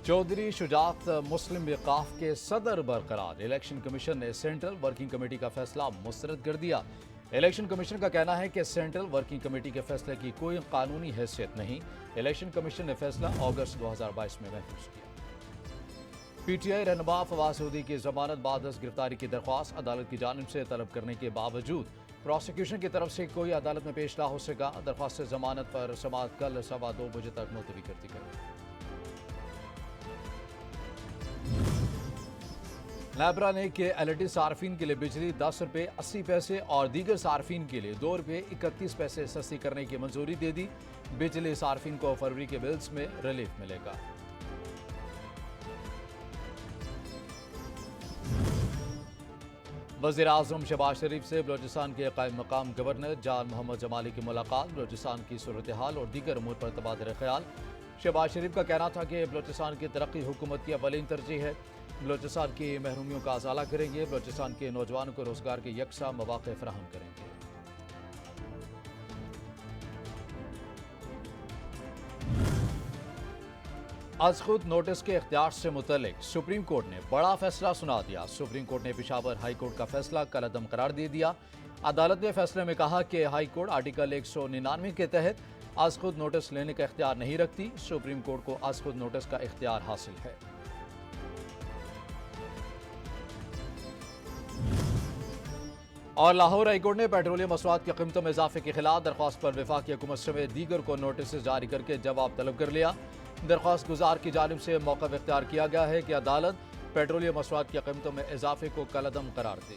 चौधरी शुजात मुस्लिम विकाफ के सदर बरकरार। इलेक्शन कमीशन ने सेंट्रल वर्किंग कमेटी का फैसला मुस्तरद कर दिया। इलेक्शन कमीशन का कहना है कि सेंट्रल वर्किंग कमेटी के फैसले की कोई कानूनी हैसियत नहीं। इलेक्शन कमीशन ने फैसला अगस्त 2022 में महफूज किया। पीटीआई रहनुमा फवाद सऊदी की जमानत बाद गिरफ्तारी की दरख्वास्त अदालत की जानिब से तलब करने के बावजूद प्रोसिक्यूशन की तरफ से कोई अदालत में पेश ना हो सका। दरख्वास्त जमानत पर समाअत कल 2:15 बजे तक मुलतवी कर दी गई। नेबरा ने KLD सार्फिन के लिए बिजली 10 रुपये 80 पैसे और दीगर सार्फिन के लिए 2 रुपये 31 पैसे सस्ती करने की मंजूरी दे दी। बिजली सार्फिन को फरवरी के बिल्स में रिलीफ मिलेगा। वज़ीर-ए-आज़म शहबाज शरीफ से बलोचिस्तान के क़ायम मकाम गवर्नर जान मोहम्मद जमाली की मुलाकात। बलोचिस्तान की सूरत हाल और दीगर अमूर पर तबादला ख्याल। शहबाज शरीफ का कहना था कि बलोचिस्तान की तरक्की हुकूमत की अवलीन तरजीह है। बलोचिस्तान की महरूमियों का अजाला करेंगे। बलोचिस्तान के नौजवानों को रोजगार के यकसा मौक़े फराहम करेंगे। आज खुद नोटिस के इख्तियार से मुतल्लिक सुप्रीम कोर्ट ने बड़ा फैसला सुना दिया। सुप्रीम कोर्ट ने पेशावर हाई कोर्ट का फैसला कलअदम करार दे दिया। अदालत ने फैसले में कहा कि हाई कोर्ट आर्टिकल 199 के तहत आज खुद नोटिस लेने का इख्तियार नहीं रखती। सुप्रीम कोर्ट को आज खुद नोटिस का इख्तियार हासिल है। और लाहौर हाईकोर्ट ने पेट्रोलियम मसवाद की कीमतों में इजाफे के खिलाफ दरख्वास्त पर वफाकी हुकूमत समेत दीगर को नोटिस जारी करके जवाब तलब कर लिया। दरख्वास्त गुजार की जानिब से मौक़िफ़ इख्तियार किया गया है कि अदालत पेट्रोलियम मसवाद की कीमतों में इजाफे को कलअदम करार दे।